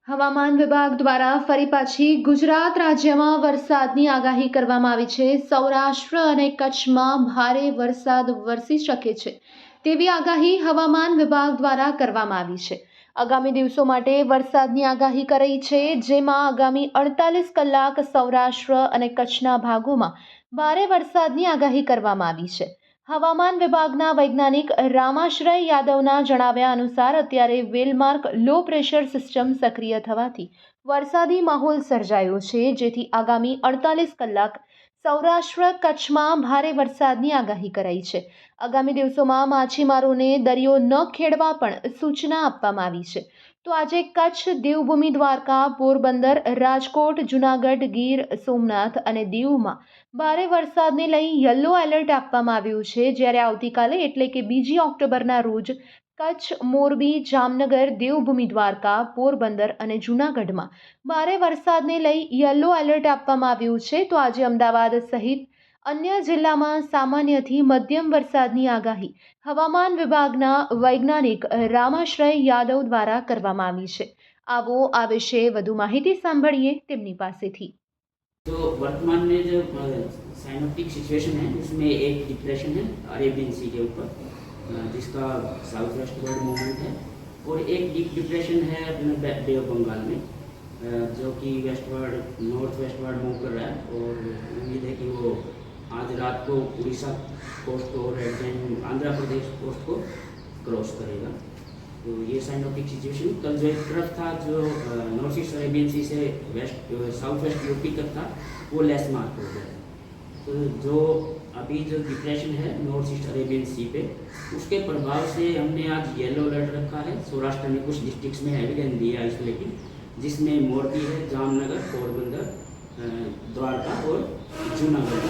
હવામાન વિભાગ દ્વારા ફરી પાછી ગુજરાત રાજ્યમાં વરસાદની આગાહી કરવામાં આવી છે। સૌરાષ્ટ્ર અને કચ્છમાં ભારે વરસાદ વરસી શકે છે તેવી આગાહી હવામાન વિભાગ દ્વારા કરવામાં આવી છે। આગામી દિવસો માટે વરસાદની આગાહી કરાઈ છે, જેમાં આગામી 48 કલાક સૌરાષ્ટ્ર અને કચ્છના ભાગોમાં ભારે વરસાદની આગાહી કરવામાં આવી છે। હવામાન વિભાગના વૈજ્ઞાનિક રામાશ્રય યાદવના જણાવ્યા અનુસાર અત્યારે વેલમાર્ક લો પ્રેશર સિસ્ટમ સક્રિય થવાથી વરસાદી માહોલ સર્જાયો છે, જેથી આગામી 48 કલાક સૌરાષ્ટ્ર કચ્છમાં ભારે વરસાદની આગાહી કરાઈ છે। આગામી દિવસોમાં માછીમારોને દરિયો ન ખેડવા પણ સૂચના આપવામાં આવી છે। તો આજે કચ્છ, દેવભૂમિ દ્વારકા, પોરબંદર, રાજકોટ, જૂનાગઢ, ગીર સોમનાથ અને દીવમાં ભારે વરસાદને લઈ યલો એલર્ટ આપવામાં આવ્યું છે, જ્યારે આવતીકાલે એટલે કે 2 ઓક્ટોબરના રોજ કચ્છ, મોરબી, જામનગર, દેવભૂમિ દ્વારકા, પોરબંદર અને જૂનાગઢમાં ભારે વરસાદને લઈ યલો એલર્ટ આપવામાં આવ્યું છે। તો આજે અમદાવાદ સહિત અન્ય જિલ્લામાં સામાન્યથી મધ્યમ વરસાદની આગાહી હવામાન વિભાગના વૈજ્ઞાનિક રામાશ્રય યાદવ દ્વારા કરવામાં આવી છે। આવો આ વિશે વધુ માહિતી સાંભળીએ તેમની પાસેથી। तो वर्तमान में जो साइनोप्टिक सिचुएशन है उसमें एक डिप्रेशन है अरेबियन सी के ऊपर, जिसका साउथ वेस्ट वर्ड मूवमेंट है, और एक डीप डिप्रेशन है अपने बे ऑफ बंगाल में, जो कि वेस्टवर्ड नॉर्थ वेस्टवर्ड मूव कर रहा है, और उम्मीद है कि वो आज रात को उड़ीसा कोस्ट और आंध्र प्रदेश कोस्ट को क्रॉस करेगा। तो ये साइनोप्टिक सिचुएशन कल जो एक ट्रफ था जो नॉर्थ ईस्ट अरेबियन सी से वेस्ट साउथ वेस्ट यूपी तक था, वो लेस मार्क हो गया। तो जो अभी जो डिप्रेशन है नॉर्थ ईस्ट अरेबियन सी पे, उसके प्रभाव से हमने आज येलो अलर्ट रखा है। सौराष्ट्र में कुछ डिस्ट्रिक्ट्स में हैवी रेन दिया आइसोलेटिंग, जिसमें मोरबी है, जामनगर, पोरबंदर, द्वारका और जूनागढ़,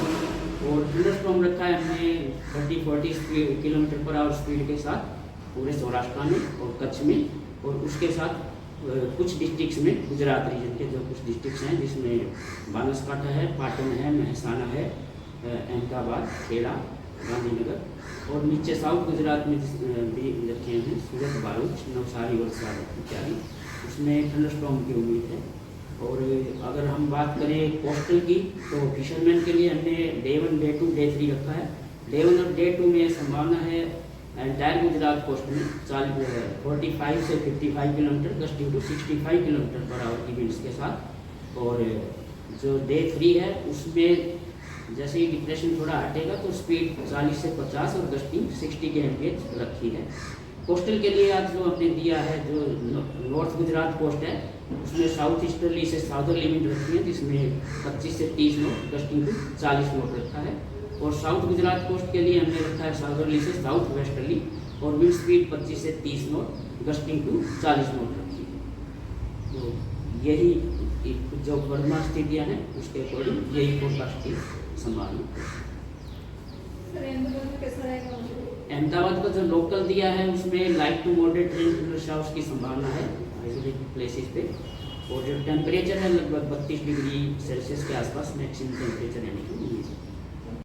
और थंडरस्टॉर्म रखा है हमने 30-40 किलोमीटर पर आवर स्पीड के साथ पूरे सौराष्ट्र में और कच्छ में, और उसके साथ कुछ डिस्ट्रिक्ट्स में गुजरात रीजन के जो कुछ डिस्ट्रिक्ट्स हैं, जिसमें बनासकांठा है, पाटन है, महसाना है, अहमदाबाद, खेड़ा, गांधीनगर, और नीचे साउथ गुजरात में भी रखे हैं सूरत, भरूच, नवसारी, वलसाड इत्यादि, उसमें थंडरस्टॉर्म की उम्मीद है। और अगर हम बात करें कोस्टल की, तो फिशरमैन के लिए हमने डे 1, डे 2, डे 3 रखा है। डे 1 और डे 2 में संभावना है एंटायर गुजरात कोस्ट में 45 से 55 kilometre gusting to 65 kilometre per hour की विंड्स के साथ, और जो डे 3 है उसमें जैसे ही डिप्रेशन थोड़ा हटेगा तो स्पीड 40 से 50 और गस्टिंग 60 के एमपीएच रखी है। कोस्टल के लिए आज जो हमने दिया है, जो नॉर्थ गुजरात कोस्ट है उसमें साउथ ईस्टर्ली से साउदर्ली विंड रखी है, जिसमें 25 से 30 नॉट गस्टिंग टू 40 नॉट रखा है। और साउथ गुजरात कोस्ट के लिए हमने रखा है साउदर्ली से साउथ वेस्टर्ली, और विंड स्पीड 25 से 30 नॉट गस्टिंग टू 40 नॉट रखी है। तो यही जो वर्तमान स्थितियाँ हैं उसके अकॉर्डिंग यही फोरकास्ट की संभावना। अहमदाबाद का जो लोकल दिया है उसमें light to moderate rain showers की संभावना है आइसोलेटेड प्लेसेस पे, और जो टेम्परेचर है लगभग 32 डिग्री सेल्सियस के आसपास मैक्सिमम टेम्परेचर रहने की उम्मीद है।